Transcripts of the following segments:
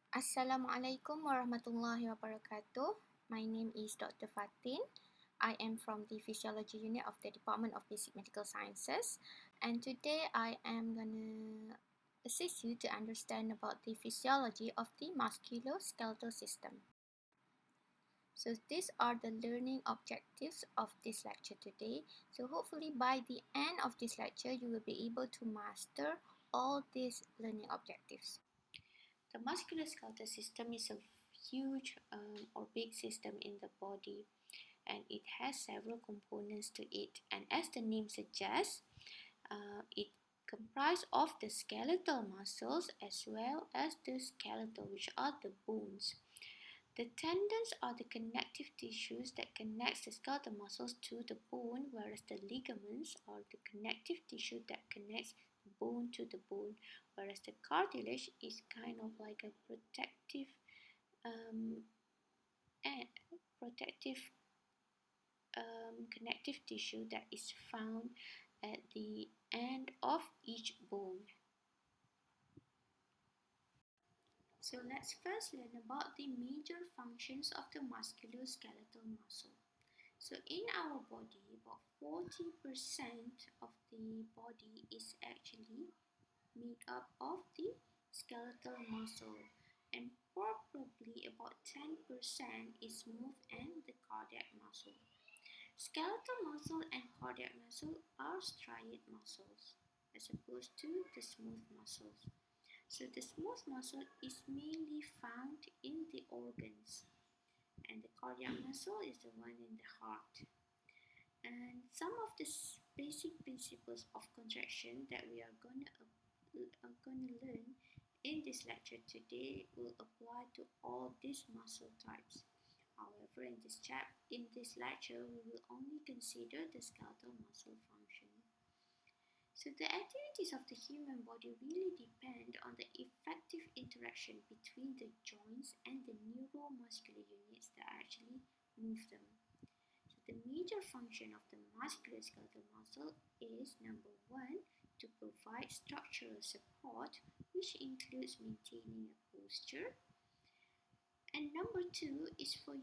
Assalamualaikum warahmatullahi wabarakatuh. My name is Dr. Fatin. I am from the Physiology unit of the Department of Basic Medical Sciences, and today I am gonna assist you to understand about the physiology of the musculoskeletal system. So these are the learning objectives of this lecture today. So hopefully by the end of this lecture, you will be able to master all these learning objectives. The musculoskeletal system is a huge or big system in the body, and it has several components to it. And as the name suggests, it comprises of the skeletal muscles as well as the skeletal, which are the bones. The tendons are the connective tissues that connects the skeletal muscles to the bone, whereas the ligaments are the connective tissue that connects the bone to the bone, whereas the cartilage is kind of like a um, and protective connective tissue that is found at the end of each bone. So let's first learn about the major functions of the musculoskeletal muscle. So in our body, about 40% of the body is actually made up of the skeletal muscle, and probably about 10% is smooth and the cardiac muscle. Skeletal muscle and cardiac muscle are striate muscles as opposed to the smooth muscles. So the smooth muscle is mainly found in the organs, and the cardiac muscle is the one in the heart. And some of the basic principles of contraction that we are gonna learn in this lecture today will apply to all these muscle types. However, in this lecture, we will only consider the skeletal muscle function. So the activities of the human body really depend on the effective interaction between the joints and the neuromuscular units that actually move them. So the major function of the musculoskeletal muscle is number one, to provide structural support, which includes maintaining a posture. And number two is for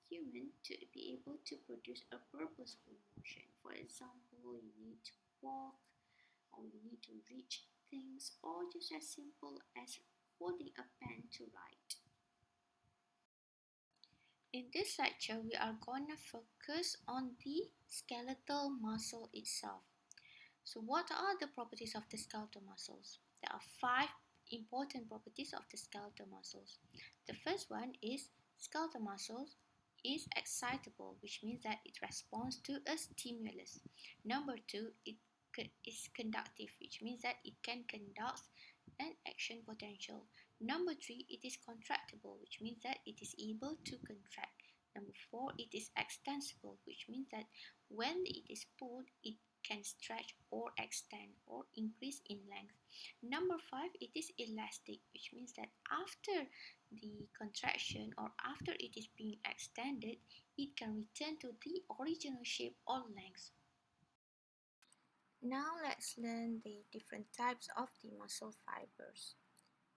human to be able to produce a purposeful motion. For example, you need to walk, or you need to reach things, or just as simple as holding a pen to write. In this lecture, we are going to focus on the skeletal muscle itself. So what are the properties of the skeletal muscles? There are 5 important properties of the skeletal muscles. The first one is skeletal muscles is excitable, which means that it responds to a stimulus. Number 2, it is conductive, which means that it can conduct an action potential. Number 3, it is contractible, which means that it is able to contract. Number 4, it is extensible, which means that when it is pulled, it can stretch or extend or increase in length. Number 5, it is elastic, which means that after the contraction or after it is being extended, it can return to the original shape or length. Now let's learn the different types of the muscle fibers.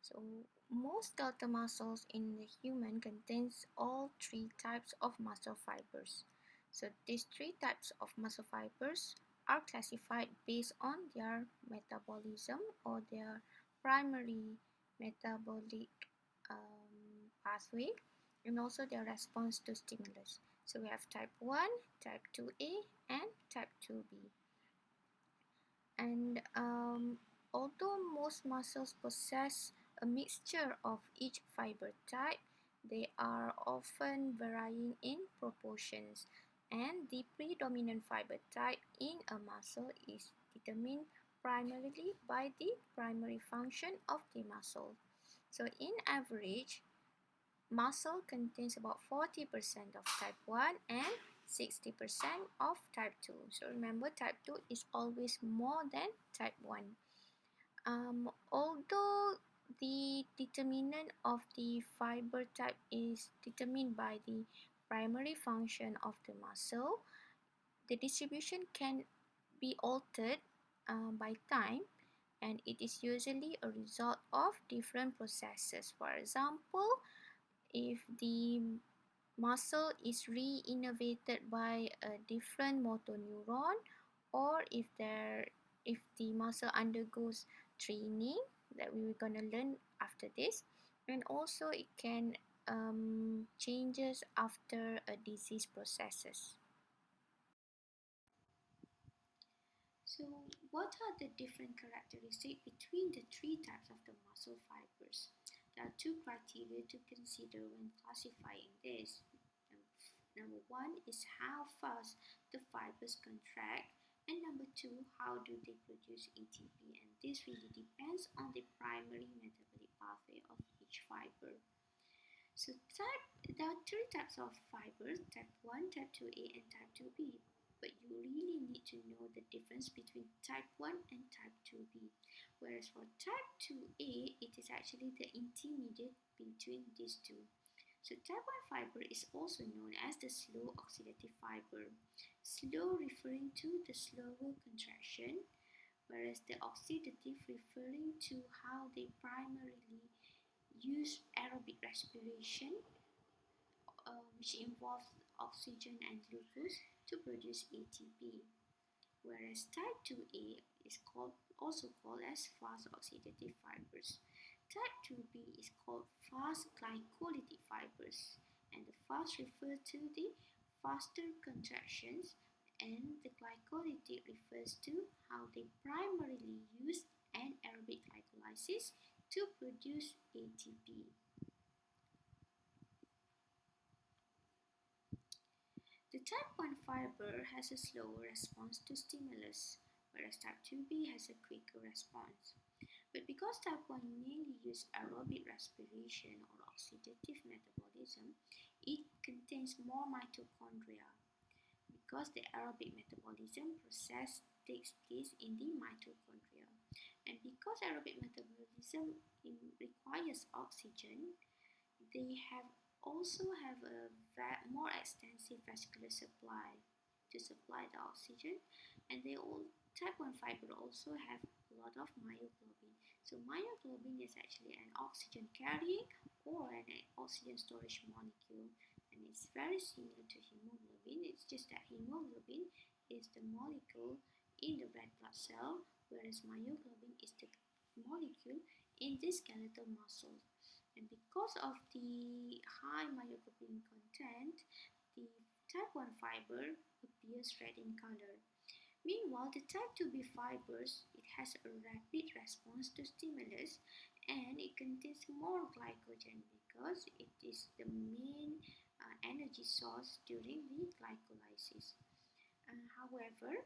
So most skeletal muscles in the human contains all 3 types of muscle fibers. So these 3 types of muscle fibers are classified based on their metabolism or their primary metabolic pathway, and also their response to stimulus. So we have type 1, type 2A, and type 2B. And although most muscles possess a mixture of each fiber type, they are often varying in proportions, and the predominant fiber type in a muscle is determined primarily by the primary function of the muscle. So in average, muscle contains about 40% of type 1 and 60% of type 2. So remember, type 2 is always more than type 1. Although the determinant of the fiber type is determined by the primary function of the muscle, the distribution can be altered by time, and it is usually a result of different processes. For example, if the muscle is re-innervated by a different motor neuron, or if the muscle undergoes training that we were going to learn after this, and also it can changes after a disease processes. So what are the different characteristics between the three types of the muscle fibers? There are two criteria to consider when classifying this. Number one is how fast the fibers contract, and number two, how do they produce ATP, and this really depends on the primary metabolic pathway of each fiber. So there are three types of fibers, type 1, type 2A and type 2B. But you really need to know the difference between type 1 and type 2B. Whereas for type 2A, it is actually the intermediate between these two. So type 1 fiber is also known as the slow oxidative fiber. Slow referring to the slower contraction, whereas the oxidative referring to how they primarily use aerobic respiration, which involves oxygen and glucose to produce ATP. Whereas type 2A is also called as fast oxidative fibers. Type 2B is called fast glycolytic fibers, and the fast refers to the faster contractions, and the glycolytic refers to how they primarily use anaerobic glycolysis to produce ATP. The type 1 fiber has a slower response to stimulus, whereas type 2B has a quicker response. But because type 1 mainly uses aerobic respiration or oxidative metabolism, it contains more mitochondria because the aerobic metabolism process takes place in the mitochondria. And because aerobic metabolism requires oxygen, they also have a more extensive vascular supply to supply the oxygen, and they all type 1 fiber also have a lot of myoglobin. So myoglobin is actually an oxygen carrying or an oxygen storage molecule, and it's very similar to hemoglobin. It's just that hemoglobin is the molecule in the red blood cell, whereas myoglobin is the molecule in the skeletal muscle. And because of the high myoglobin content, the type 1 fiber appears red in color. Meanwhile, the type 2B fibers, it has a rapid response to stimulus, and it contains more glycogen because it is the main energy source during the glycolysis. However,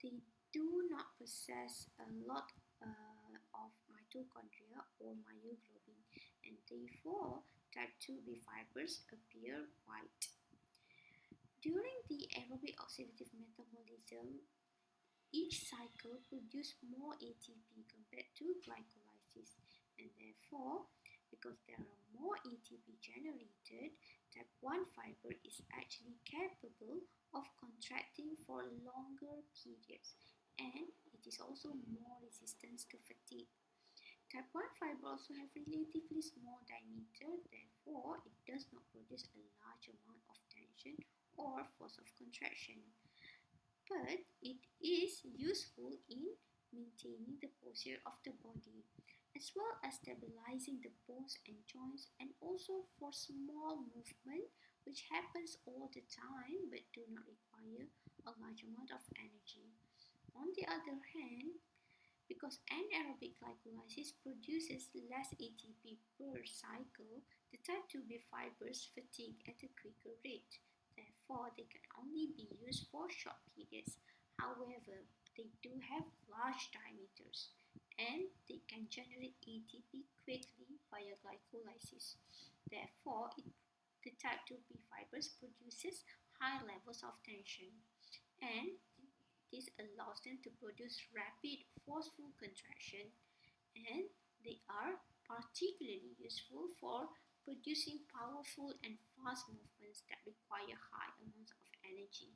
they do not possess a lot of mitochondria or myoglobin, and therefore type 2B fibers appear white. During the aerobic oxidative metabolism, each cycle produces more ATP compared to glycolysis, and therefore, because there are more ATP generated, type 1 fiber is actually capable of contracting for longer periods, and it is also more resistant to fatigue. Type 1 fiber also have relatively small diameter, therefore it does not produce a large amount of tension or force of contraction. But it is useful in maintaining the posture of the body, as well as stabilizing the bones and joints, and also for small movement which happens all the time but do not require a large amount of energy. On the other hand, because anaerobic glycolysis produces less ATP per cycle, the type 2B fibers fatigue at a quicker rate. Therefore, they can only be used for short periods. However, they do have large diameters and they can generate ATP quickly via glycolysis. Therefore, the type 2B fibers produces high levels of tension, and this allows them to produce rapid, forceful contraction, and they are particularly useful for producing powerful and fast movements that require high amounts of energy.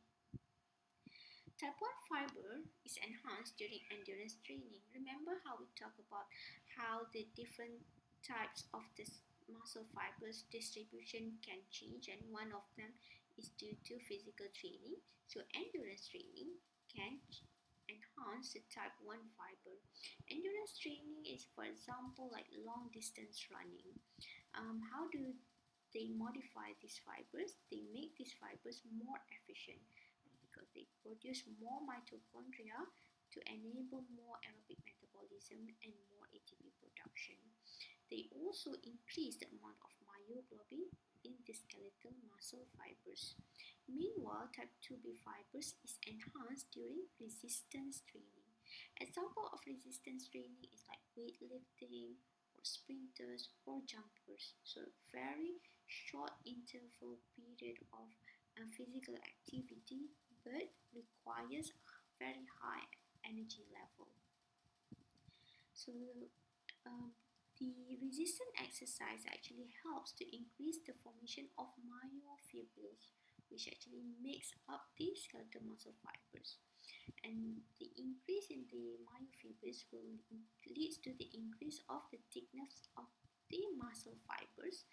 Type 1 fiber is enhanced during endurance training. Remember how we talk about how the different types of this muscle fibers distribution can change, and one of them is due to physical training. So endurance training can enhance the type 1 fiber. Endurance training is, for example, like long distance running. How do they modify these fibers? They make these fibers more efficient because they produce more mitochondria to enable more aerobic metabolism and more ATP production. They also increase the amount of myoglobin in the skeletal muscle fibers. Meanwhile, type 2B fibers is enhanced during resistance training. Example of resistance training is like weightlifting or sprinters or jumpers. So very short interval period of physical activity but requires a very high energy level. So um, the resistant exercise actually helps to increase the formation of myofibrils, which actually makes up the skeletal muscle fibers. And the increase in the myofibrils will lead to the increase of the thickness of the muscle fibers,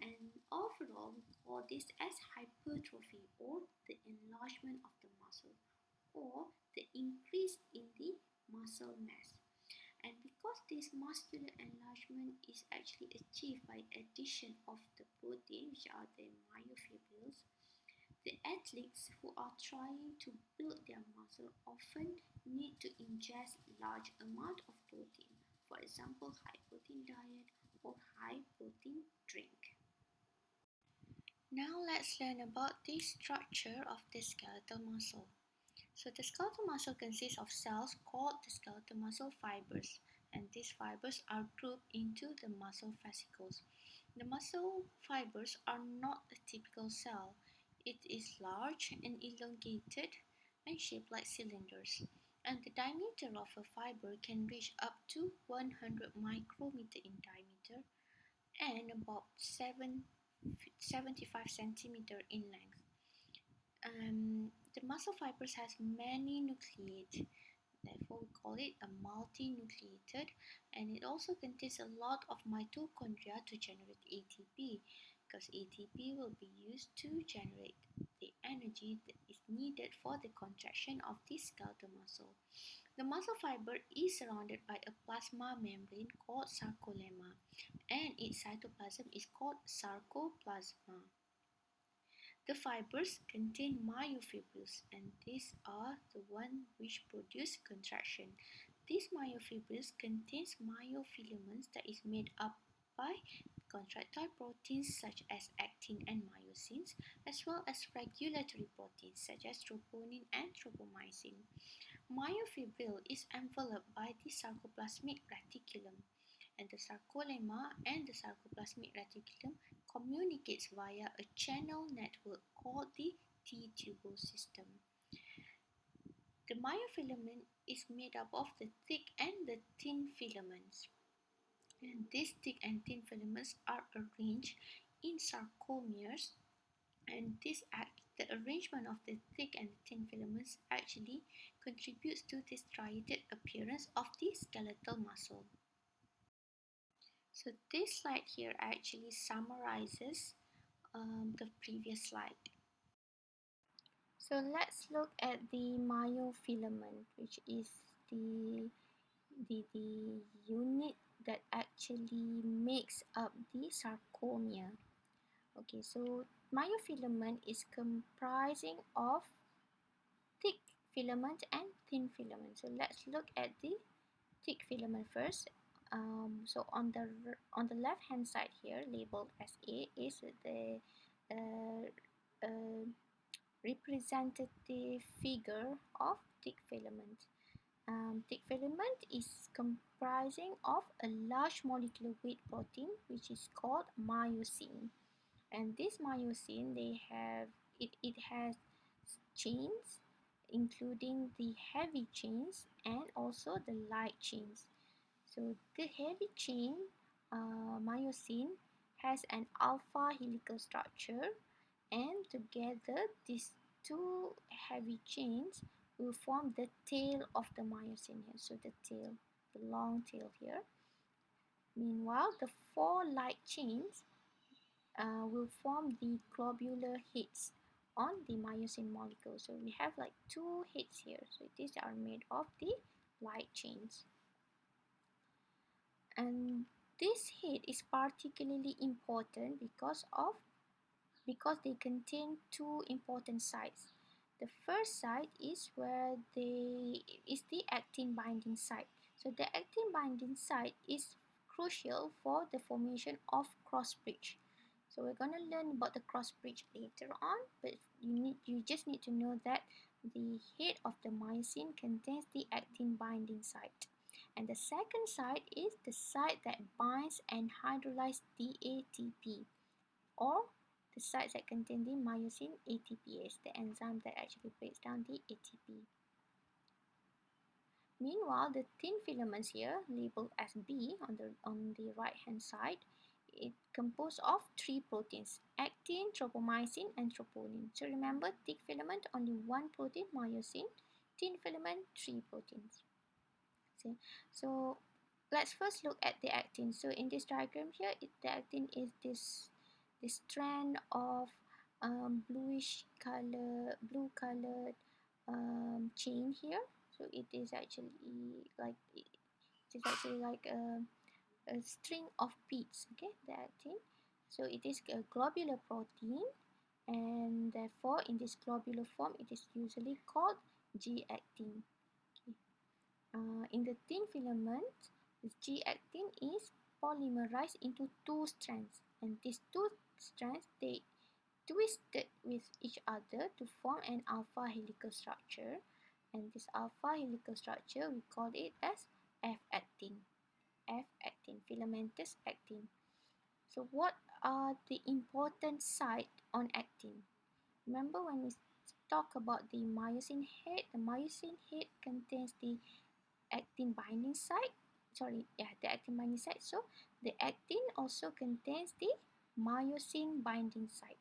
and overall we call this as hypertrophy or the enlargement of the muscle or the increase in the muscle mass. And because this muscular enlargement is actually achieved by addition of the protein, which are the myofibrils, the athletes who are trying to build their muscle often need to ingest large amount of protein, for example high protein diet or high protein drink. Now let's learn about the structure of the skeletal muscle. So the skeletal muscle consists of cells called the skeletal muscle fibers, and these fibers are grouped into the muscle fascicles. The muscle fibers are not a typical cell. It is large and elongated and shaped like cylinders. And the diameter of a fiber can reach up to 100 micrometer in diameter and about 75 centimeter in length. The muscle fibers has many nucleates, therefore we call it a multinucleated, and it also contains a lot of mitochondria to generate ATP, because ATP will be used to generate the energy that is needed for the contraction of the skeletal muscle. The muscle fiber is surrounded by a plasma membrane called sarcolemma, and its cytoplasm is called sarcoplasma. The fibers contain myofibrils, and these are the ones which produce contraction. These myofibrils contains myofilaments that is made up by contractile proteins such as actin and myosins, as well as regulatory proteins such as troponin and tropomyosin. Myofibril is enveloped by the sarcoplasmic reticulum, and the sarcolemma and the sarcoplasmic reticulum communicates via a channel network called the T-tubule system. The myofilament is made up of the thick and the thin filaments, and these thick and thin filaments are arranged in sarcomeres, and the arrangement of the thick and thin filaments actually contributes to the striated appearance of the skeletal muscle. So this slide here actually summarizes the previous slide. So let's look at the myofilament, which is the unit that actually makes up the sarcomere. Okay, so myofilament is comprising of thick filament and thin filament. So let's look at the thick filament first. So on the left hand side here, labeled as A, is the uh, uh, representative figure of thick filament. Thick filament is comprising of a large molecular weight protein which is called myosin, and this myosin it has chains, including the heavy chains and also the light chains. So the heavy chain myosin has an alpha helical structure, and together these two heavy chains will form the tail of the myosin here. So the tail, the long tail here. Meanwhile, the four light chains will form the globular heads on the myosin molecule. So we have like two heads here. So these are made of the light chains. And this head is particularly important because they contain two important sites. The first site is the actin binding site. So the actin binding site is crucial for the formation of cross bridge. So we're going to learn about the cross bridge later on, but you just need to know that the head of the myosin contains the actin binding site. And the second site is the site that binds and hydrolyzes DATP, or the sites that contain the myosin ATPase, the enzyme that actually breaks down the ATP. Meanwhile, the thin filaments here, labeled as B on the right hand side, it composed of three proteins: actin, tropomyosin, and troponin. So remember, thick filament only one protein, myosin; thin filament, three proteins. See? So let's first look at the actin. So in this diagram here, the actin is this strand of blue colored chain here. So it is actually like a string of beads. Okay, the actin. So it is a globular protein, and therefore in this globular form, it is usually called G-actin. Okay. In the thin filament, the G-actin is polymerized into two strands, and these two strands they twisted with each other to form an alpha helical structure, and this alpha helical structure we call it as F-actin. F-actin, filamentous actin. So what are the important sites on actin? Remember when we talk about the myosin head contains the actin binding site. The actin binding site. So the actin also contains the myosin binding site.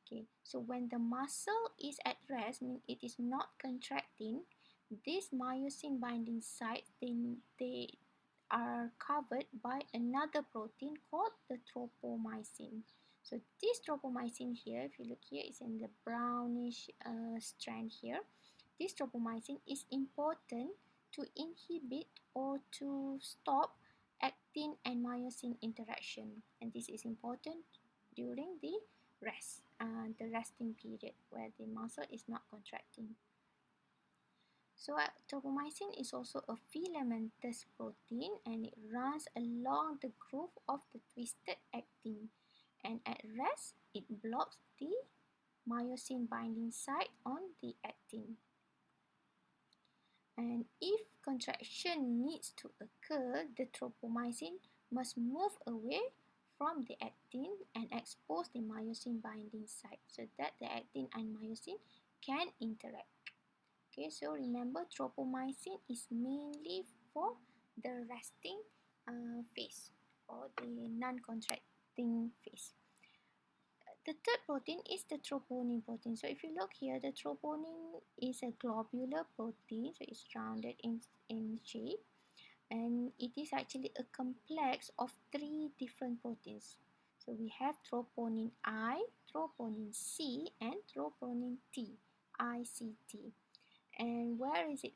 Okay, so when the muscle is at rest, meaning it is not contracting, this myosin binding site they are covered by another protein called the tropomyosin. So this tropomyosin here, if you look here, is in the brownish strand here. This tropomyosin is important to inhibit or to stop actin and myosin interaction, and this is important during the resting period where the muscle is not contracting. So tropomyosin is also a filamentous protein, and it runs along the groove of the twisted actin, and at rest it blocks the myosin binding site on the actin. And if contraction needs to occur, the tropomyosin must move away from the actin and expose the myosin binding site so that the actin and myosin can interact. Okay, so remember, tropomyosin is mainly for the resting phase or the non-contracting phase. The third protein is the troponin protein. So if you look here, the troponin is a globular protein, so it's rounded in shape, and it is actually a complex of three different proteins. So we have troponin I, troponin C, and troponin T, ICT. And where is it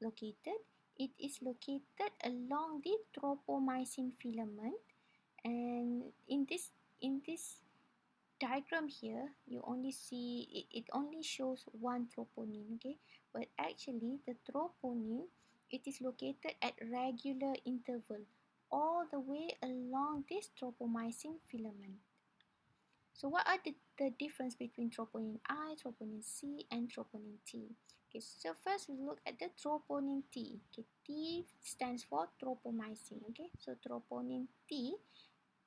located? It is located along the tropomyosin filament, and in this diagram here, you only see it only shows one troponin. Okay, but actually the troponin, it is located at regular interval all the way along this tropomyosin filament. So what are the difference between troponin I, troponin C, and troponin T? Okay, so first we look at the troponin T. Okay, T stands for tropomyosin. Okay, so troponin T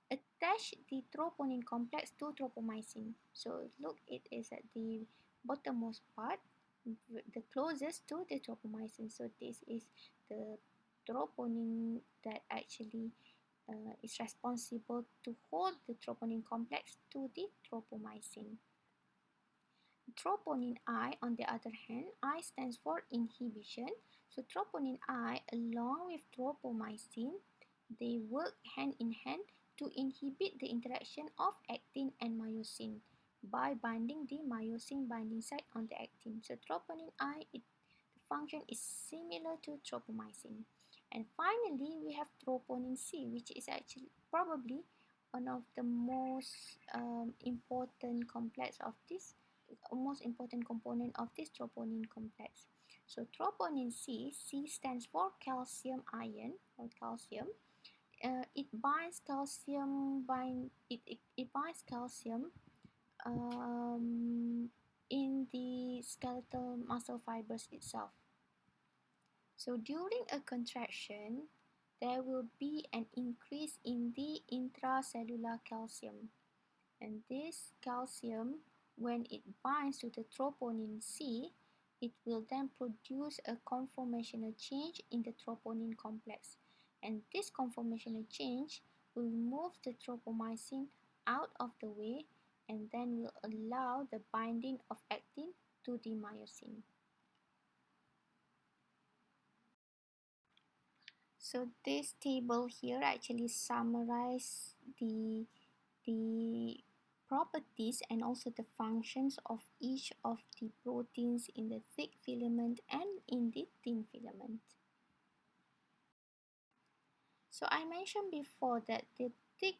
attach the troponin complex to tropomyosin. So look, it is at the bottommost part, the closest to the tropomyosin. So this is the troponin that actually is responsible to hold the troponin complex to the tropomyosin. Troponin I, on the other hand, I stands for inhibition. So troponin I, along with tropomyosin, they work hand in hand to inhibit the interaction of actin and myosin by binding the myosin binding site on the actin. So troponin I, the function is similar to tropomyosin. And finally, we have troponin C, which is actually probably one of the most important complex of this most important component of this troponin complex. So troponin C, C stands for calcium ion or calcium. It binds calcium it binds calcium in the skeletal muscle fibers itself. So during a contraction, there will be an increase in the intracellular calcium. And this calcium, when it binds to the troponin C, it will then produce a conformational change in the troponin complex. And this conformational change will move the tropomyosin out of the way and then will allow the binding of actin to the myosin. So this table here actually summarizes the properties and also the functions of each of the proteins in the thick filament and in the thin filament. So I mentioned before that the thick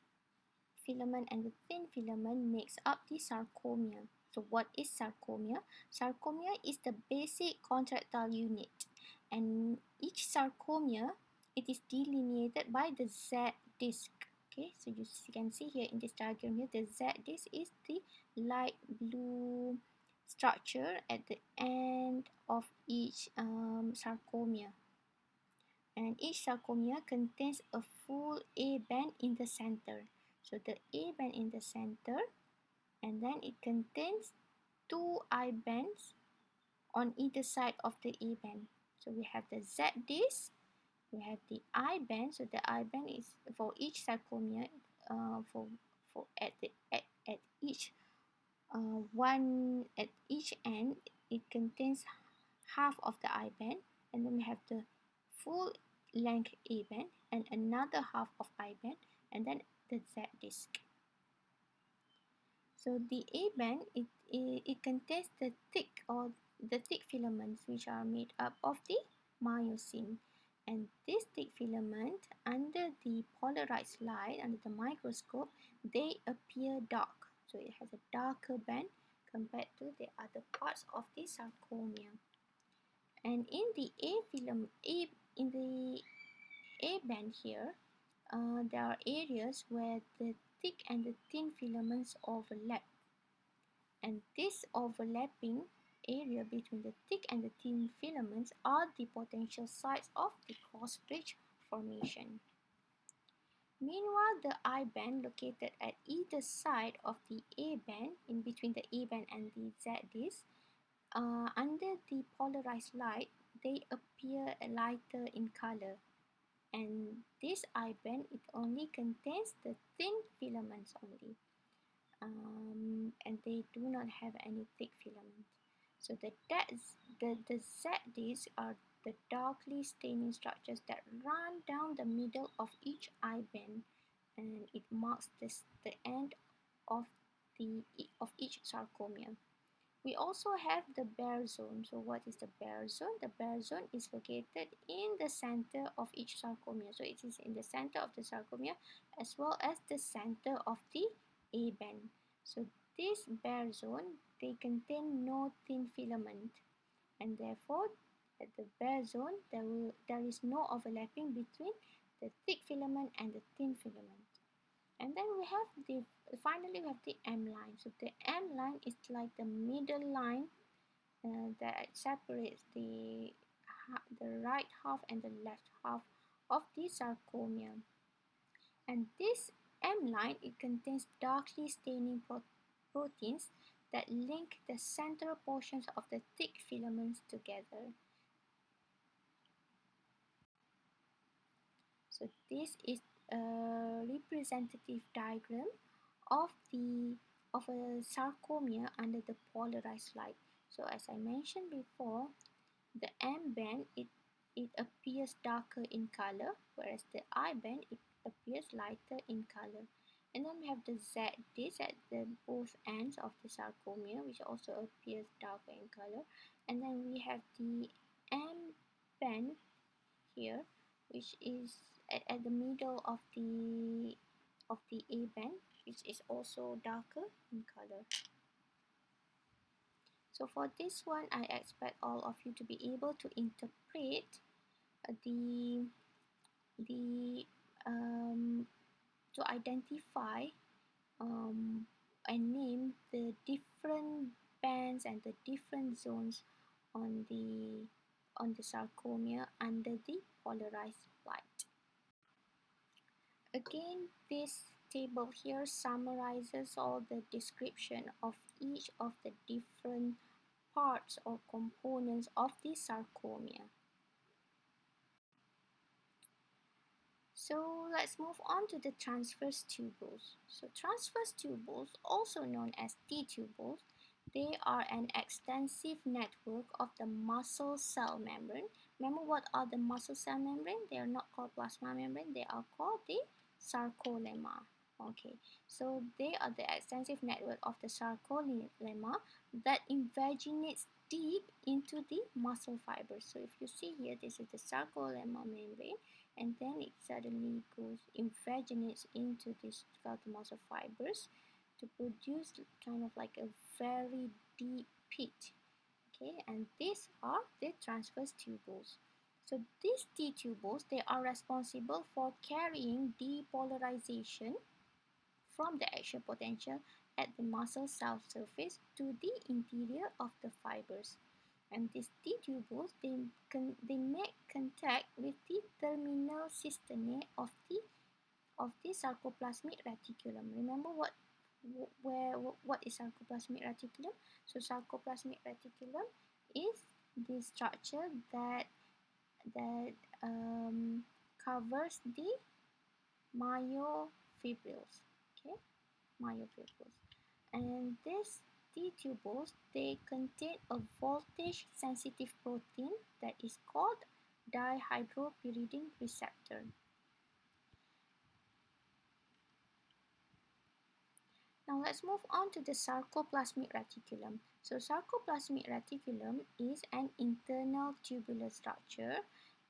filament and the thin filament makes up the sarcomere. So what is sarcomere? Sarcomere is the basic contractile unit, and each sarcomere, it is delineated by the Z disc. Okay, so you can see here in this diagram here, the Z disc is the light blue structure at the end of each sarcomere. And each sarcomere contains a full A band in the center. So the A band in the center, and then it contains two I bands on either side of the A band. So we have the Z disc, we have the I band. So the I band is for each sarcomere, for at each one at each end, it contains half of the I band, and then we have the full length A band and another half of I band, and then the Z disc. So the A band, it contains the thick filaments, which are made up of the myosin. And this thick filament, under the polarized light, under the microscope, they appear dark. So it has a darker band compared to the other parts of the sarcomere. And in the in the A band here, there are areas where the thick and the thin filaments overlap. And this overlapping area between the thick and the thin filaments are the potential sites of the cross bridge formation. Meanwhile, the I band located at either side of the A band, in between the A band and the Z disc, under the polarized light, they appear lighter in color. And this I band, it only contains the thin filaments only. And they do not have any thick filament. So the Z discs are the darkly staining structures that run down the middle of each I band, and it marks the end of each sarcomere. We also have the bare zone. So what is the bare zone? The bare zone is located in the center of each sarcomere. So it is in the center of the sarcomere as well as the center of the A band. So this bare zone, they contain no thin filament, and therefore at the bare zone there is no overlapping between the thick filament and the thin filament. And then we have finally we have the M line. So the M line is like the middle line that separates the right half and the left half of the sarcomere. And this M line, it contains darkly staining proteins that link the central portions of the thick filaments together. So this is a representative diagram of of a sarcomere under the polarized light. So as I mentioned before, the M band it appears darker in color, whereas the I band it appears lighter in color. And then we have the Z disc at the both ends of the sarcomere, which also appears darker in color. And then we have the M band here, which is at the middle of the A band, which is also darker in color. So for this one, I expect all of you to be able to interpret the the to identify um, and name the different bands and the different zones on the sarcomere under the polarized light. Again, this table here summarizes all the description of each of the different parts or components of the sarcomere. So let's move on to the transverse tubules. So transverse tubules, also known as T-tubules, they are an extensive network of the muscle cell membrane. Remember what are the muscle cell membrane? They are not called plasma membrane, they are called the sarcolemma. Okay, so they are the extensive network of the sarcolemma that invaginates deep into the muscle fibers. So if you see here, this is the sarcolemma membrane, and then it suddenly goes invaginates into these skeletal muscle fibers to produce kind of like a very deep pit. Okay, and these are the transverse tubules. So these T tubules, they are responsible for carrying depolarization from the action potential at the muscle cell surface to the interior of the fibers. And these T tubules, they make contact with the terminal cisternae of the sarcoplasmic reticulum. Remember what is sarcoplasmic reticulum? So sarcoplasmic reticulum is the structure that covers the myofibrils. Okay, myofibrils. And these T-tubules, they contain a voltage-sensitive protein that is called dihydropyridine receptor. Now let's move on to the sarcoplasmic reticulum. So sarcoplasmic reticulum is an internal tubular structure,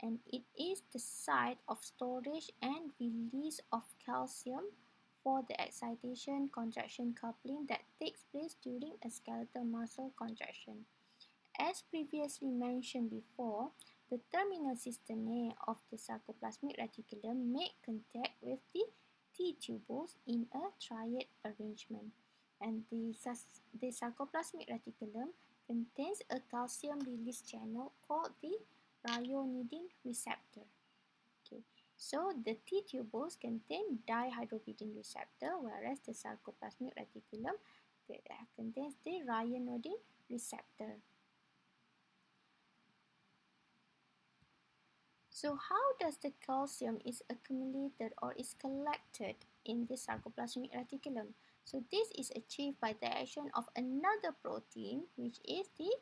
and it is the site of storage and release of calcium for the excitation contraction coupling that takes place during a skeletal muscle contraction. As previously mentioned before, the terminal cisternae of the sarcoplasmic reticulum make contact with the T-tubules in a triad arrangement, and the sarcoplasmic reticulum contains a calcium release channel called the ryanodine receptor. Okay, so the T-tubules contain dihydropyridine receptor, whereas the sarcoplasmic reticulum contains the ryanodine receptor. So how does the calcium is accumulated or is collected in the sarcoplasmic reticulum? So this is achieved by the action of another protein, which is the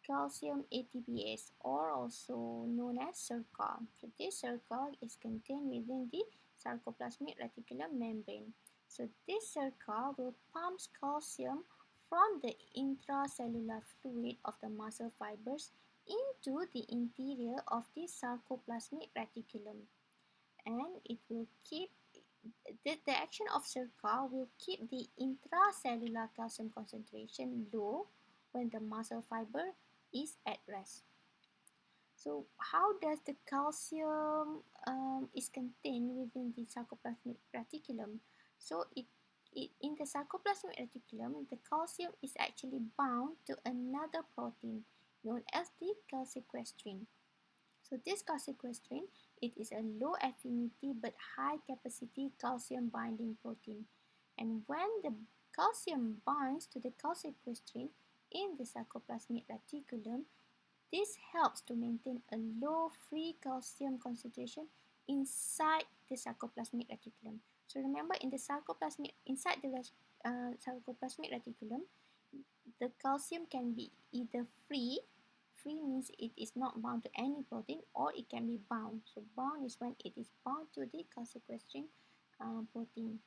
calcium ATPase, or also known as SERCA. So this SERCA is contained within the sarcoplasmic reticulum membrane. So this SERCA will pump calcium from the intracellular fluid of the muscle fibers into the interior of the sarcoplasmic reticulum, and it will keep the action of SERCA will keep the intracellular calcium concentration low when the muscle fiber is at rest. So how does the calcium is contained within the sarcoplasmic reticulum? So it in the sarcoplasmic reticulum, the calcium is actually bound to another protein known as the calsequestrin. So this calsequestrin, it is a low affinity but high capacity calcium binding protein. And when the calcium binds to the calsequestrin in the sarcoplasmic reticulum, this helps to maintain a low free calcium concentration inside the sarcoplasmic reticulum. So remember, in the sarcoplasmic, inside the sarcoplasmic reticulum, the calcium can be either free. Free means it is not bound to any protein, or it can be bound. So bound is when it is bound to the calcium protein.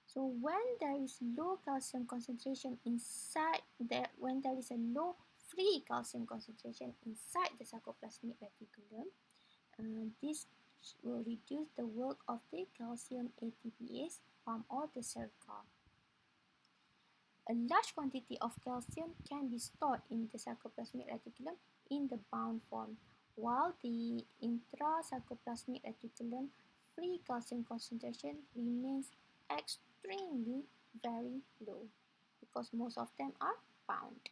So when there is low calcium concentration inside the, when there is a low free calcium concentration inside the sarcoplasmic reticulum, this will reduce the work of the calcium ATPase pump or the SERCA. A large quantity of calcium can be stored in the sarcoplasmic reticulum in the bound form, while the intrasarcoplasmic reticulum free calcium concentration remains extremely very low because most of them are bound.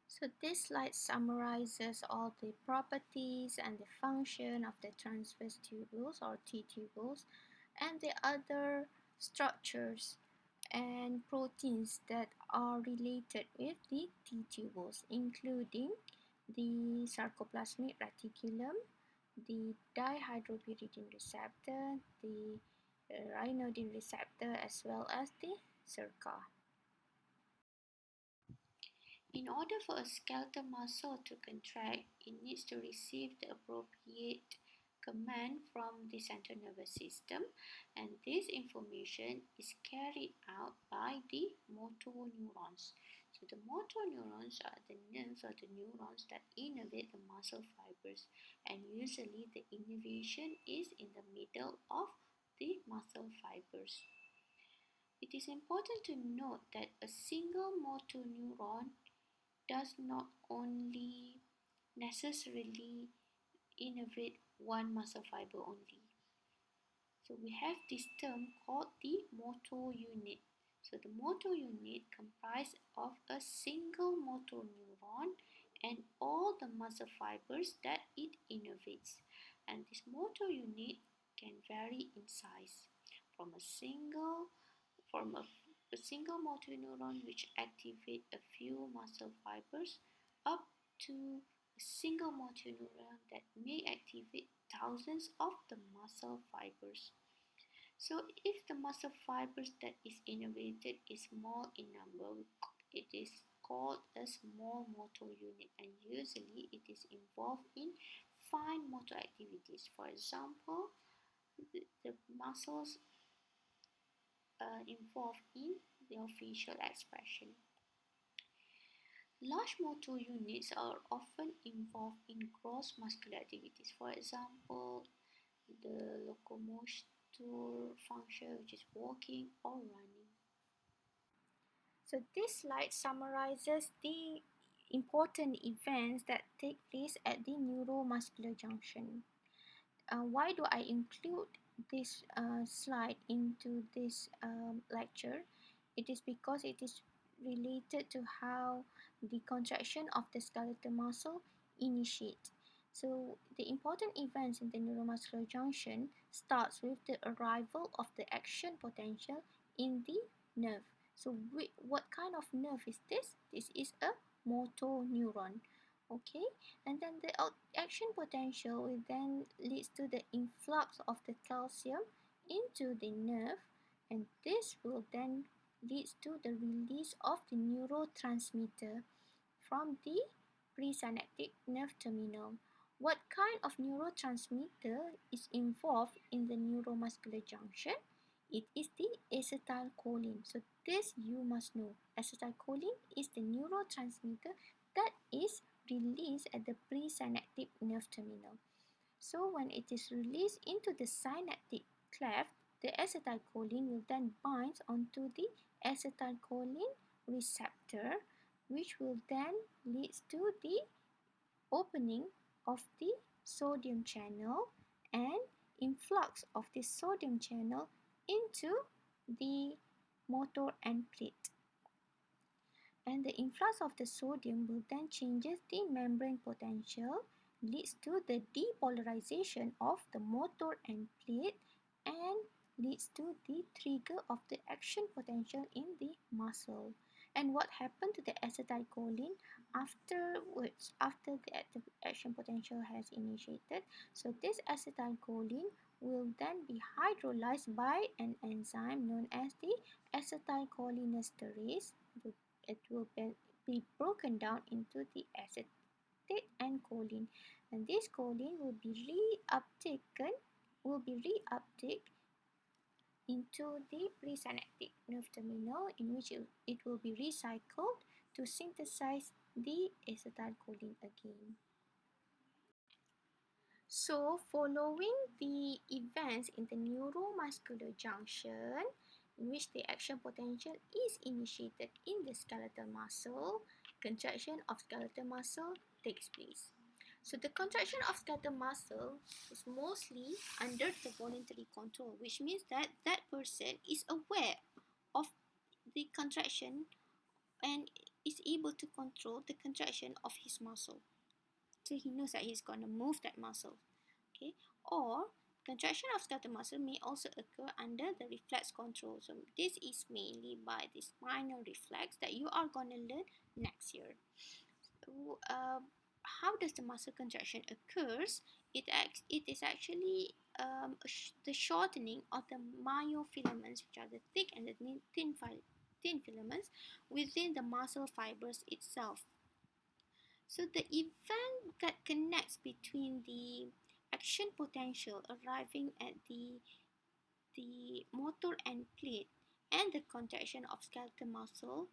So this slide summarizes all the properties and the function of the transverse tubules or T-tubules and the other structures and proteins that are related with the T-tubules, including the sarcoplasmic reticulum, the dihydropyridine receptor, the ryanodine receptor, as well as the SERCA. In order for a skeletal muscle to contract, it needs to receive the appropriate command from the central nervous system, and this information is carried out by the motor neurons. So the motor neurons are the nerves or the neurons that innervate the muscle fibers, and usually the innervation is in the middle of the muscle fibers. It is important to note that a single motor neuron does not only necessarily innervate one muscle fiber only. So we have this term called the motor unit. So the motor unit comprises of a single motor neuron and all the muscle fibers that it innervates. And this motor unit can vary in size from a single motor neuron which activate a few muscle fibers up to a single motor neuron that may activate thousands of the muscle fibers. So if the muscle fibers that is innervated is small in number, it is called a small motor unit, and usually it is involved in fine motor activities. For example, the muscles involved in their facial expression. Large motor units are often involved in gross muscular activities. For example, the locomotor function, which is walking or running. So this slide summarizes the important events that take place at the neuromuscular junction. Why do I include this slide into this lecture? It is because it is related to how the contraction of the skeletal muscle initiates. So the important events in the neuromuscular junction starts with the arrival of the action potential in the nerve. So what kind of nerve is this? This is a motor neuron. Okay, and then the action potential will then leads to the influx of the calcium into the nerve, and this will then leads to the release of the neurotransmitter from the presynaptic nerve terminal. What kind of neurotransmitter is involved in the neuromuscular junction? It is the acetylcholine. So this you must know. Acetylcholine is the neurotransmitter that is released at the presynaptic nerve terminal. So when it is released into the synaptic cleft, the acetylcholine will then bind onto the acetylcholine receptor, which will then lead to the opening of the sodium channel and influx of the sodium channel into the motor end plate. And the influx of the sodium will then changes the membrane potential, leads to the depolarization of the motor end plate, and leads to the trigger of the action potential in the muscle. And what happened to the acetylcholine afterwards, after the action potential has initiated? So this acetylcholine will then be hydrolyzed by an enzyme known as the acetylcholinesterase. It will be broken down into the acetate and choline, and this choline will be reuptaken into the presynaptic nerve terminal, in which it will be recycled to synthesize the acetylcholine again. So, following the events in the neuromuscular junction, in which the action potential is initiated in the skeletal muscle, contraction of skeletal muscle takes place. So, the contraction of skeletal muscle is mostly under the voluntary control, which means that that person is aware of the contraction and is able to control the contraction of his muscle. So, he knows that he's going to move that muscle. Okay, or contraction of skeletal muscle may also occur under the reflex control. So this is mainly by the spinal reflex that you are going to learn next year. So, how does the muscle contraction occurs? It is actually the shortening of the myofilaments, which are the thick and the thin filaments within the muscle fibers itself. So the event that connects between the action potential arriving at the motor end plate and the contraction of skeletal muscle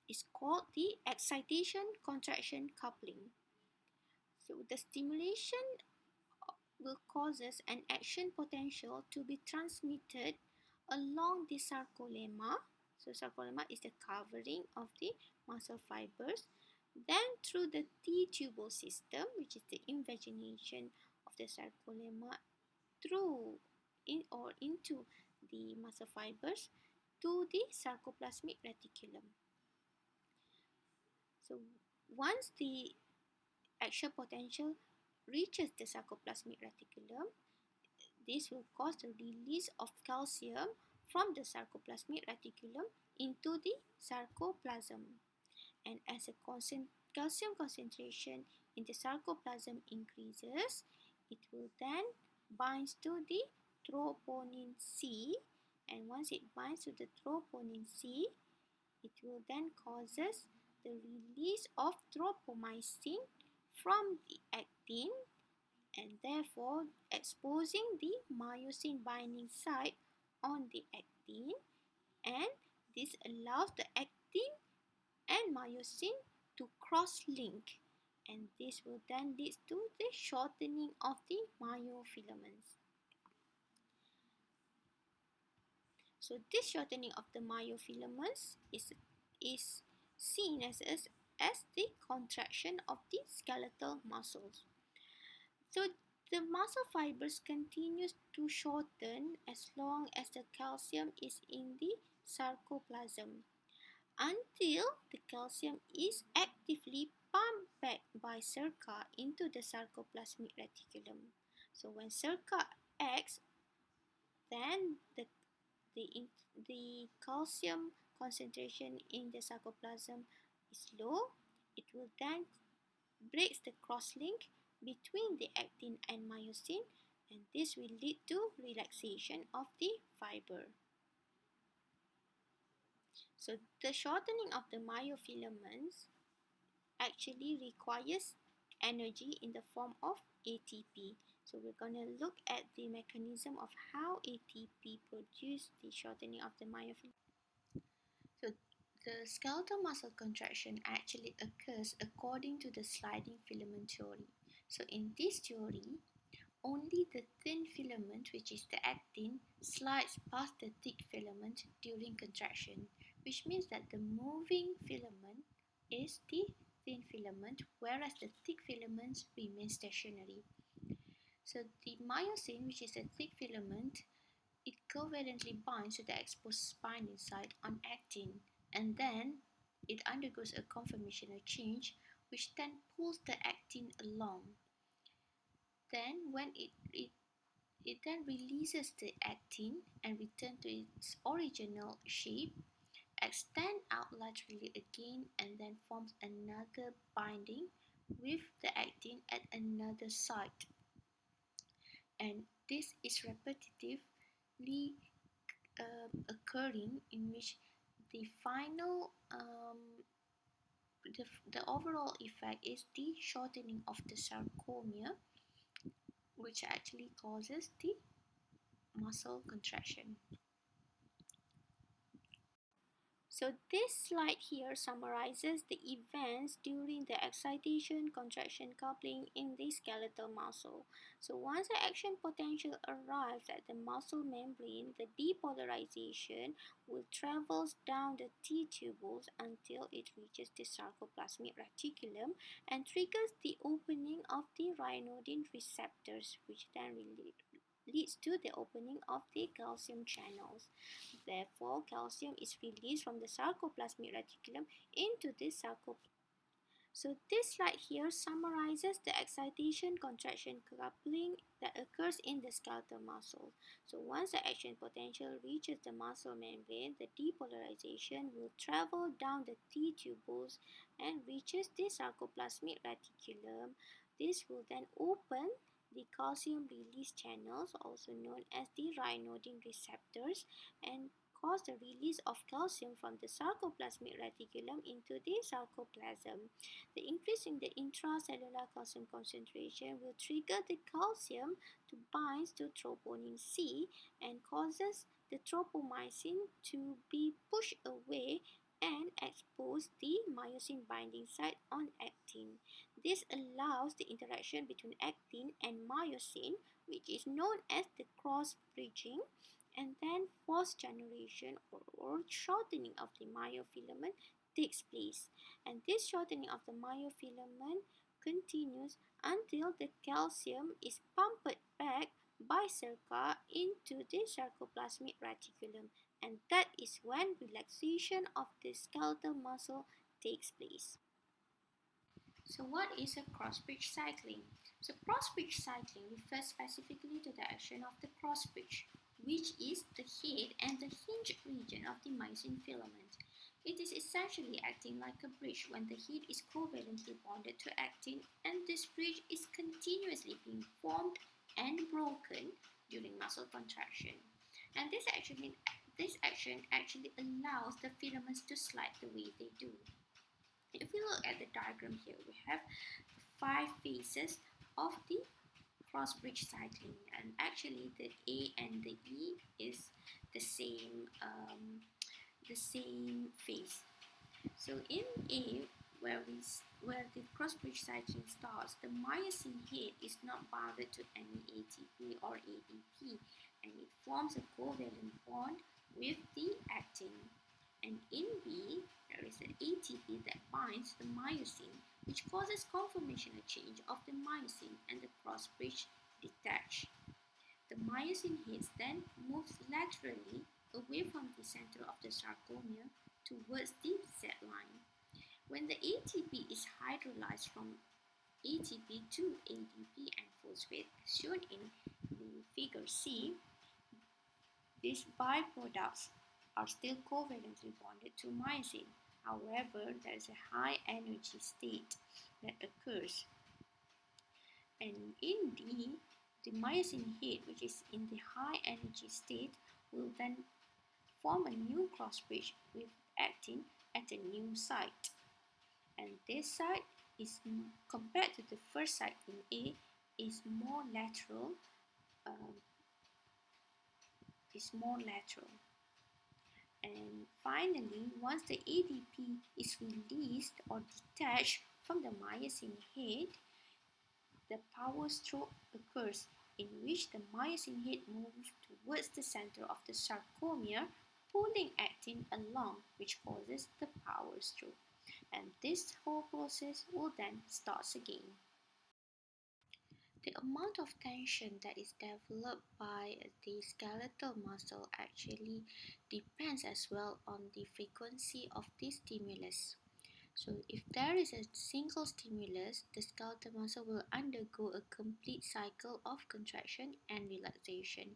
is called the excitation contraction coupling. So the stimulation will causes an action potential to be transmitted along the sarcolemma. So sarcolemma is the covering of the muscle fibers. Then through the T-tubal system, which is the invagination of the sarcolemma through or into the muscle fibers to the sarcoplasmic reticulum. So once the action potential reaches the sarcoplasmic reticulum, this will cause the release of calcium from the sarcoplasmic reticulum into the sarcoplasm. And as a calcium concentration in the sarcoplasm increases, it will then bind to the troponin C, and once it binds to the troponin C, it will then causes the release of tropomyosin from the actin, and therefore exposing the myosin binding site on the actin, and this allows the actin and myosin to cross-link, and this will then lead to the shortening of the myofilaments. So this shortening of the myofilaments is seen as the contraction of the skeletal muscles. So the muscle fibers continues to shorten as long as the calcium is in the sarcoplasm, until the calcium is actively pumped back by SERCA into the sarcoplasmic reticulum. So when SERCA acts, then the calcium concentration in the sarcoplasm is low. It will then breaks the cross-link between the actin and myosin, and this will lead to relaxation of the fiber. So the shortening of the myofilaments actually requires energy in the form of ATP. So we're going to look at the mechanism of how ATP produces the shortening of the myofilaments. So the skeletal muscle contraction actually occurs according to the sliding filament theory. So in this theory, only the thin filament, which is the actin, slides past the thick filament during contraction, which means that the moving filament is the thin filament, whereas the thick filaments remain stationary. So the myosin, which is a thick filament, it covalently binds to the exposed binding site on actin, and then it undergoes a conformational change, which then pulls the actin along. Then when it then releases the actin and returns to its original shape, extend out laterally again, and then forms another binding with the actin at another site. And This is repetitively occurring, in which the final the overall effect is the shortening of the sarcomere, which actually causes the muscle contraction. So this slide here summarizes the events during the excitation contraction coupling in the skeletal muscle. So once the action potential arrives at the muscle membrane, the depolarization will travel down the T-tubules until it reaches the sarcoplasmic reticulum and triggers the opening of the ryanodine receptors, which then leads to the opening of the calcium channels. Therefore, calcium is released from the sarcoplasmic reticulum into the sarcoplasm. So this slide here summarizes the excitation contraction coupling that occurs in the skeletal muscle. So once the action potential reaches the muscle membrane, the depolarization will travel down the T-tubules and reaches the sarcoplasmic reticulum. This will then open the calcium release channels, also known as the ryanodine receptors, and cause the release of calcium from the sarcoplasmic reticulum into the sarcoplasm. The increase in the intracellular calcium concentration will trigger the calcium to bind to troponin C and causes the tropomyosin to be pushed away and expose the myosin binding site on actin. This allows the interaction between actin and myosin, which is known as the cross bridging, and then forced generation or shortening of the myofilament takes place, and this shortening of the myofilament continues until the calcium is pumped back by Cerca into the sarcoplasmic reticulum, and that is when relaxation of the skeletal muscle takes place. So what is a cross-bridge cycling? So cross-bridge cycling refers specifically to the action of the cross-bridge, which is the head and the hinge region of the myosin filament. It is essentially acting like a bridge when the head is covalently bonded to actin, and this bridge is continuously being formed and broken during muscle contraction. And this action actually allows the filaments to slide the way they do. If we look at the diagram here, we have 5 phases of the cross bridge cycling, and actually the A and the E is the same phase. So in A, where the cross bridge cycling starts, the myosin head is not bounded to any ATP or ADP, and it forms a covalent bond with the actin. And in B, there is an ATP that binds the myosin, which causes conformational change of the myosin, and the cross bridge detach. The myosin head then moves laterally away from the center of the sarcomere towards the Z line. When the ATP is hydrolyzed from ATP to ADP and phosphate, as shown in the figure C, these byproducts are still covalently bonded to myosin. However, there is a high energy state that occurs, and in D, the myosin head, which is in the high energy state, will then form a new cross bridge with actin at a new site. And this site is, compared to the first site in A, is more lateral. Um, is more lateral. And finally, once the ADP is released or detached from the myosin head, the power stroke occurs, in which the myosin head moves towards the center of the sarcomere, pulling actin along, which causes the power stroke. And this whole process will then start again. The amount of tension that is developed by the skeletal muscle actually depends as well on the frequency of the stimulus. So if there is a single stimulus, the skeletal muscle will undergo a complete cycle of contraction and relaxation.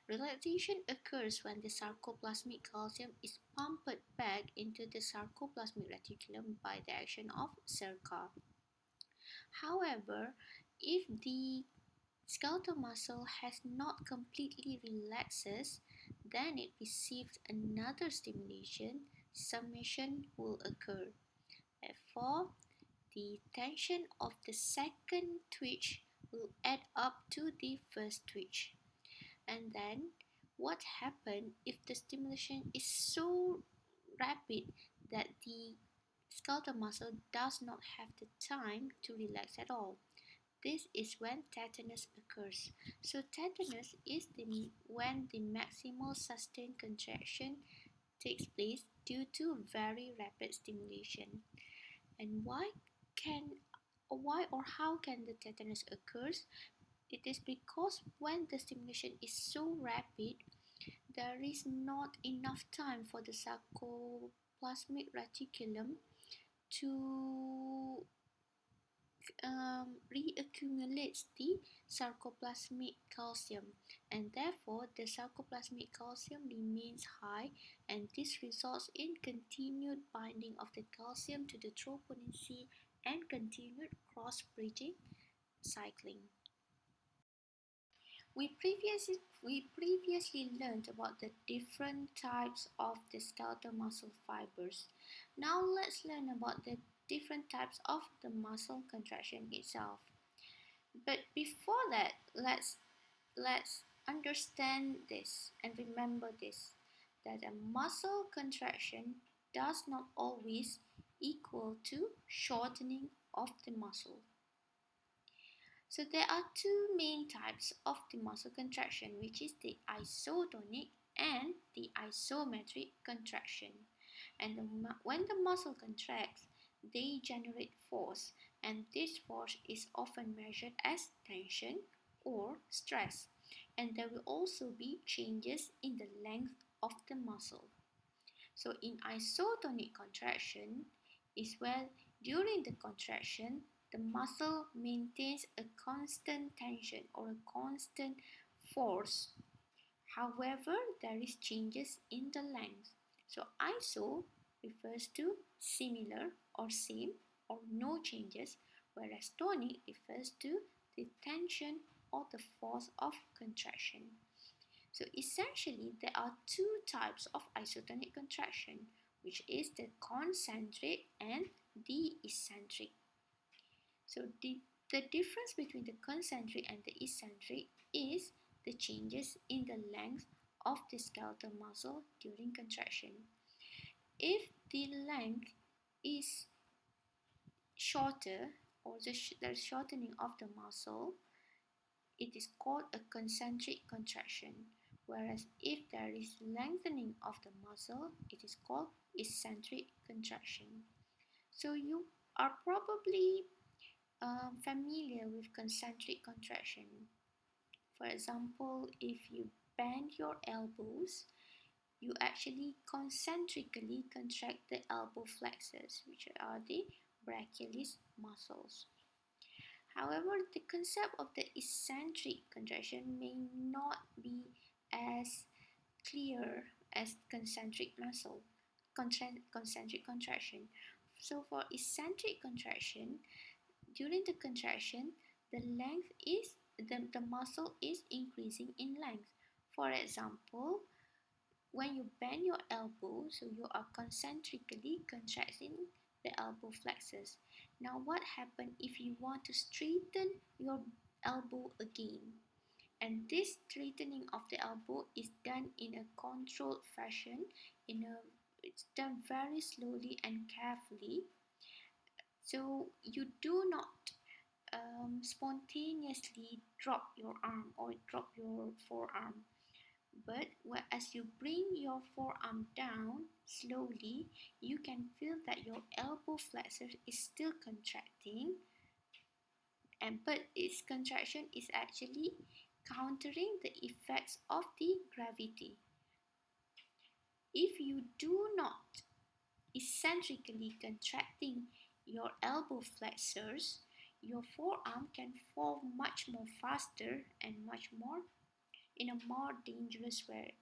Relaxation occurs when the sarcoplasmic calcium is pumped back into the sarcoplasmic reticulum by the action of Cerca. However, if the skeletal muscle has not completely relaxes, then it receives another stimulation, summation will occur. Therefore, the tension of the second twitch will add up to the first twitch. And then what happens if the stimulation is so rapid that the skeletal muscle does not have the time to relax at all? This is when tetanus occurs. So tetanus is when the maximal sustained contraction takes place due to very rapid stimulation. And can why or how can the tetanus occurs? It is because when the stimulation is so rapid, there is not enough time for the sarcoplasmic reticulum to reaccumulates the sarcoplasmic calcium, and therefore the sarcoplasmic calcium remains high, and this results in continued binding of the calcium to the troponin C and continued cross-bridging cycling. We previously learned about the different types of the skeletal muscle fibers. Now let's learn about the different types of the muscle contraction itself. But before that, let's understand this and remember this, that a muscle contraction does not always equal to shortening of the muscle. So there are two main types of the muscle contraction, which is the isotonic and the isometric contraction. And when the muscle contracts, they generate force, and this force is often measured as tension or stress. And there will also be changes in the length of the muscle. So in isotonic contraction is where during the contraction the muscle maintains a constant tension or a constant force. However, there is changes in the length. So iso refers to similar or same or no changes, whereas tonic refers to the tension or the force of contraction. So essentially, there are two types of isotonic contraction, which is the concentric and the eccentric. So the difference between the concentric and the eccentric is the changes in the length of the skeletal muscle during contraction. If the length is shorter, or the shortening of the muscle, it is called a concentric contraction, whereas if there is lengthening of the muscle, it is called eccentric contraction. So you are probably familiar with concentric contraction. For example, if you bend your elbows, you actually concentrically contract the elbow flexors, which are the brachialis muscles. However, the concept of the eccentric contraction may not be as clear as concentric concentric contraction. So for eccentric contraction, during the contraction, the length is the muscle is increasing in length. For example, when you bend your elbow, so you are concentrically contracting the elbow flexors. Now what happens if you want to straighten your elbow again? And this straightening of the elbow is done in a controlled fashion. It's done very slowly and carefully. So you do not spontaneously drop your arm or drop your forearm. But as you bring your forearm down slowly, you can feel that your elbow flexor is still contracting, but its contraction is actually countering the effects of the gravity. If you do not eccentrically contracting your elbow flexors, your forearm can fall much more faster and much more in a more dangerous way.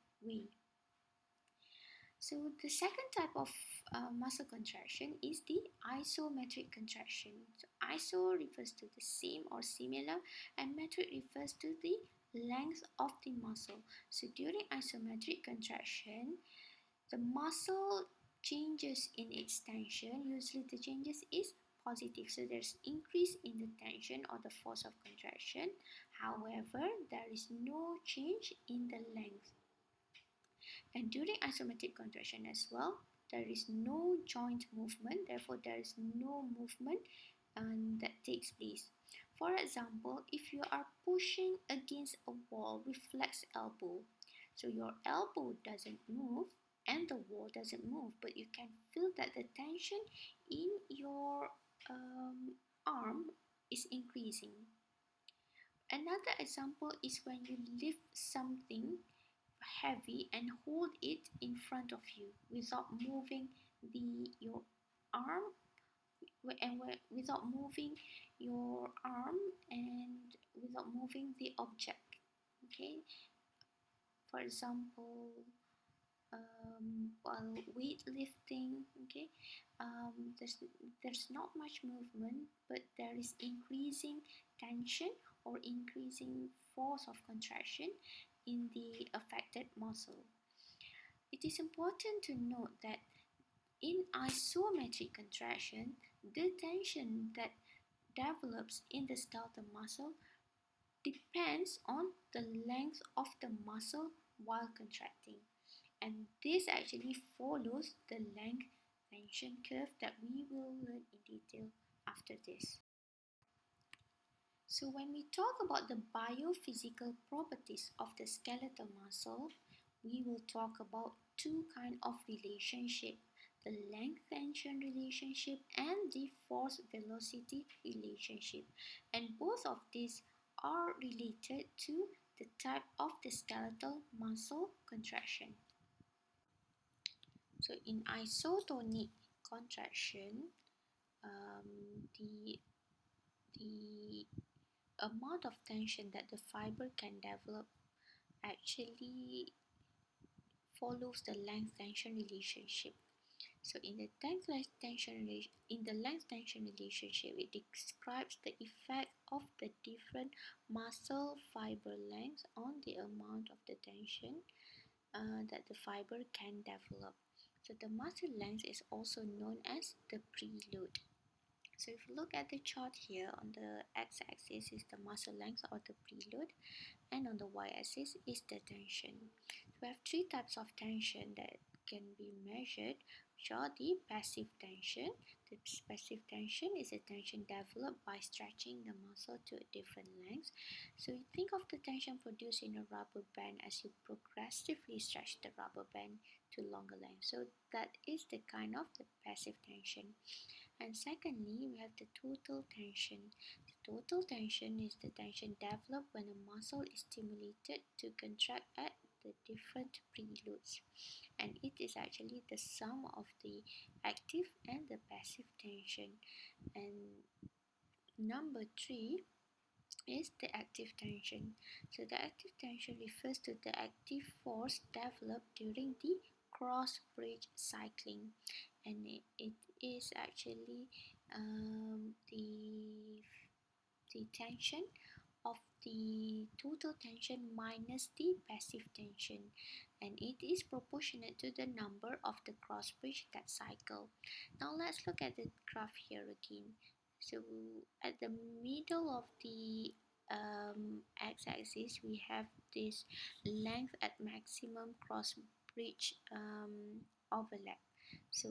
So the second type of muscle contraction is the isometric contraction. So iso refers to the same or similar, and metric refers to the length of the muscle. So during isometric contraction, the muscle changes in its tension. Usually the changes is positive, so there's increase in the tension or the force of contraction. However, there is no change in the length. And during isometric contraction as well, there is no joint movement, therefore there is no movement that takes place. For example, if you are pushing against a wall with flexed elbow, so your elbow doesn't move and the wall doesn't move, but you can feel that the tension in your arm is increasing. Another example is when you lift something heavy and hold it in front of you without moving your arm without moving your arm and without moving the object. Okay, for example, while weightlifting, okay, there's not much movement, but there is increasing tension or increasing force of contraction in the affected muscle. It is important to note that in isometric contraction, the tension that develops in the skeletal muscle depends on the length of the muscle while contracting, and this actually follows the length tension curve that we will learn in detail after this. So when we talk about the biophysical properties of the skeletal muscle, we will talk about two kinds of relationship: the length tension relationship and the force velocity relationship. And both of these are related to the type of the skeletal muscle contraction. So in isotonic contraction, the amount of tension that the fiber can develop actually follows the length tension relationship. So in the length tension relationship, it describes the effect of the different muscle fiber lengths on the amount of the tension that the fiber can develop. So the muscle length is also known as the preload. So if you look at the chart here, on the x-axis is the muscle length or the preload, and on the y-axis is the tension. We have three types of tension that can be measured, which are the passive tension. The passive tension is a tension developed by stretching the muscle to a different length. So you think of the tension produced in a rubber band as you progressively stretch the rubber band to longer length. So that is the kind of the passive tension. And secondly, we have the total tension. The total tension is the tension developed when a muscle is stimulated to contract at the different preloads, and it is actually the sum of the active and the passive tension. And number three is the active tension. So the active tension refers to the active force developed during the cross bridge cycling, and it is actually the tension of the total tension minus the passive tension, and it is proportionate to the number of the cross bridge that cycle. Now let's look at the graph here again. So at the middle of the x-axis, we have this length at maximum cross bridge overlap. So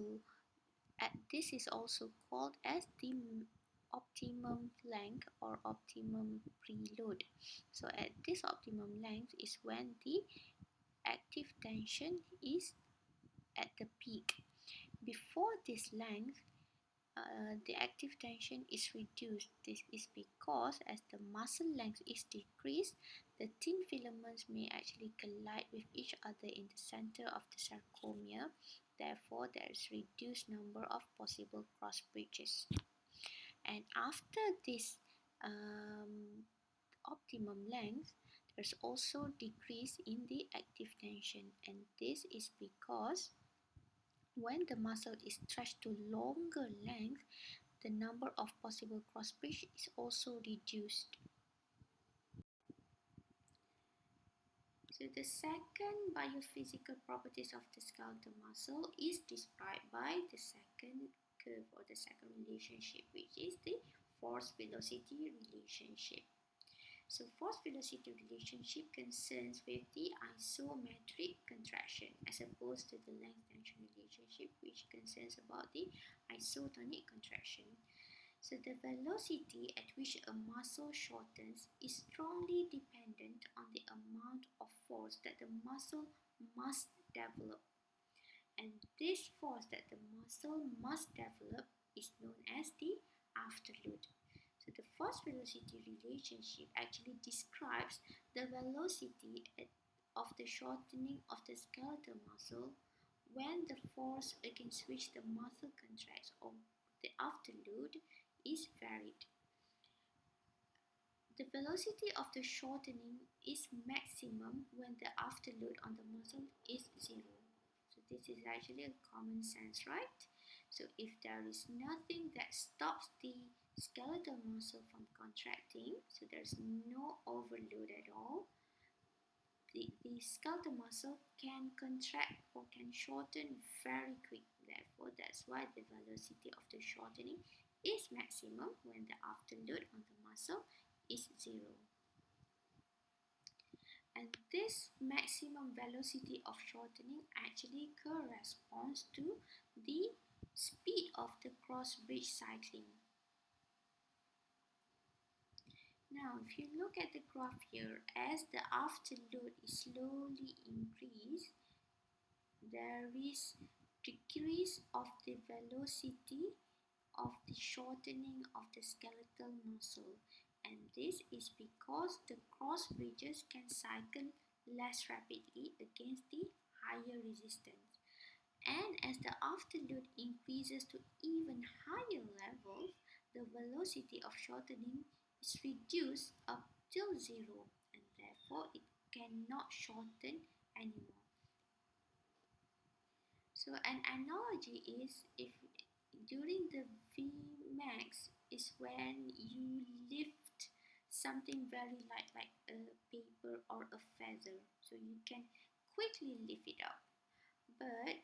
this is also called as the optimum length or optimum preload. So at this optimum length is when the active tension is at the peak. Before this length, the active tension is reduced. This is because as the muscle length is decreased, the thin filaments may actually collide with each other in the center of the sarcomere. Therefore, there is reduced number of possible cross bridges. And after this optimum length, there's also decrease in the active tension, and this is because When the muscle is stretched to longer length, the number of possible cross bridges is also reduced. So the second biophysical properties of the skeletal muscle is described by the second curve or the second relationship, which is the force velocity relationship. So force velocity relationship concerns with the isometric contraction as opposed to the length tension relationship, which concerns about the isotonic contraction. So the velocity at which a muscle shortens is strongly dependent on the amount of force that the muscle must develop. And this force that the muscle must develop is known as the afterload. So the force velocity relationship actually describes the velocity of the shortening of the skeletal muscle when the force against which the muscle contracts or the afterload is varied. The velocity of the shortening is maximum when the afterload on the muscle is zero. So this is actually a common sense, right? So if there is nothing that stops the skeletal muscle from contracting, so there's no overload at all, the skeletal muscle can contract or can shorten very quick. Therefore, that's why the velocity of the shortening is maximum when the afterload on the muscle is zero. And this maximum velocity of shortening actually corresponds to the speed of the cross bridge cycling. Now, if you look at the graph here, as the afterload is slowly increased, there is decrease of the velocity of the shortening of the skeletal muscle, and this is because the cross bridges can cycle less rapidly against the higher resistance. And as the afterload increases to even higher levels, the velocity of shortening is reduced up till zero, and therefore it cannot shorten anymore. So an analogy is if during the Vmax is when you lift something very light like a paper or a feather, so you can quickly lift it up. But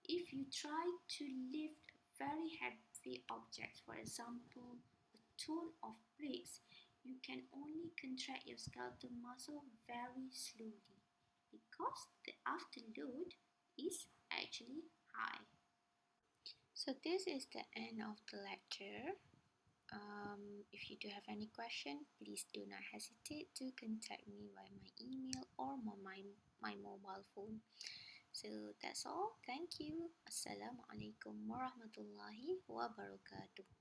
if you try to lift very heavy objects, for example a ton of bricks, you can only contract your skeletal muscle very slowly because the afterload is actually high. So this is the end of the lecture. If you do have any question, please do not hesitate to contact me via my email or my mobile phone. So that's all. Thank you. Assalamualaikum warahmatullahi wabarakatuh.